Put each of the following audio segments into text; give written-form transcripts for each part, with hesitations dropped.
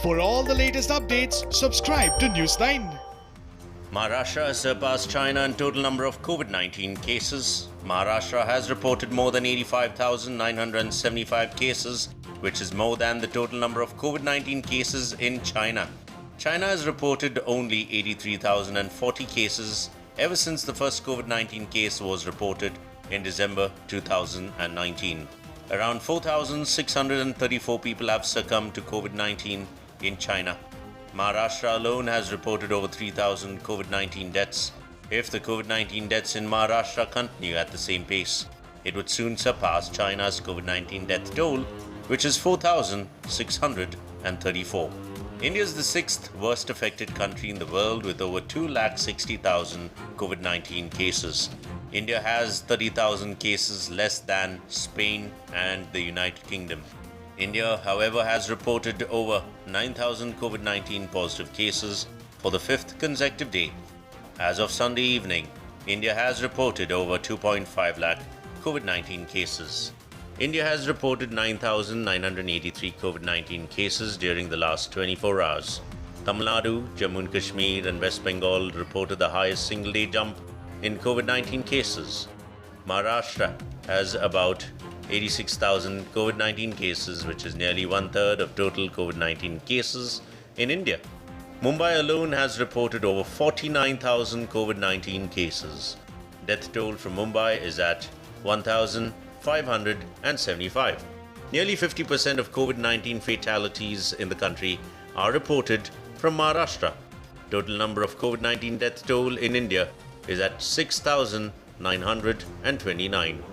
For all the latest updates, subscribe to Newsline. Maharashtra has surpassed China in total number of COVID-19 cases. Maharashtra has reported more than 85,975 cases, which is more than the total number of COVID-19 cases in China. China has reported only 83,040 cases ever since the first COVID-19 case was reported in December 2019. Around 4,634 people have succumbed to COVID-19 in China. Maharashtra alone has reported over 3,000 COVID-19 deaths. If the COVID-19 deaths in Maharashtra continue at the same pace, it would soon surpass China's COVID-19 death toll, which is 4,634. India is the sixth worst affected country in the world with over 260,000 COVID-19 cases. India has 30,000 cases less than Spain and the United Kingdom. India, however, has reported over 9,000 COVID-19 positive cases for the fifth consecutive day. As of Sunday evening, India has reported over 2.5 lakh COVID-19 cases. India has reported 9,983 COVID-19 cases during the last 24 hours. Tamil Nadu, Jammu and Kashmir and West Bengal reported the highest single-day jump in COVID-19 cases. Maharashtra has about 86,000 COVID-19 cases, which is nearly one-third of total COVID-19 cases in India. Mumbai alone has reported over 49,000 COVID-19 cases. Death toll from Mumbai is at 1,575. Nearly 50% of COVID-19 fatalities in the country are reported from Maharashtra. Total number of COVID-19 death toll in India is at 6,929.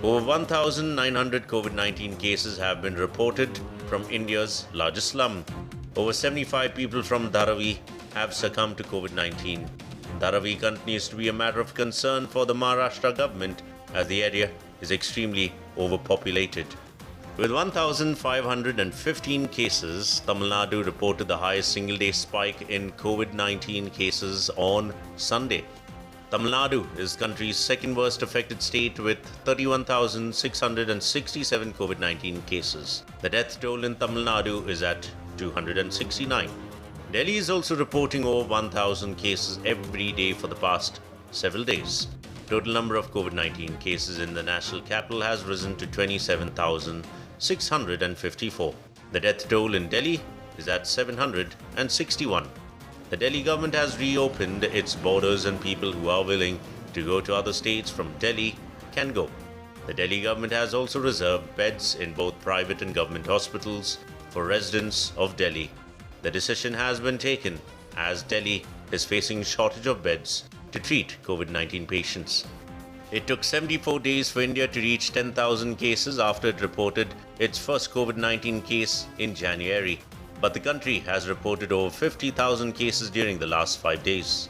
Over 1,900 COVID-19 cases have been reported from India's largest slum. Over 75 people from Dharavi have succumbed to COVID-19. Dharavi continues to be a matter of concern for the Maharashtra government as the area is extremely overpopulated. With 1,515 cases, Tamil Nadu reported the highest single-day spike in COVID-19 cases on Sunday. Tamil Nadu is the country's second worst affected state with 31,667 COVID-19 cases. The death toll in Tamil Nadu is at 269. Delhi is also reporting over 1,000 cases every day for the past several days. Total number of COVID-19 cases in the national capital has risen to 27,654. The death toll in Delhi is at 761. The Delhi government has reopened its borders and people who are willing to go to other states from Delhi can go. The Delhi government has also reserved beds in both private and government hospitals for residents of Delhi. The decision has been taken as Delhi is facing shortage of beds to treat COVID-19 patients. It took 74 days for India to reach 10,000 cases after it reported its first COVID-19 case in January. But the country has reported over 50,000 cases during the last 5 days.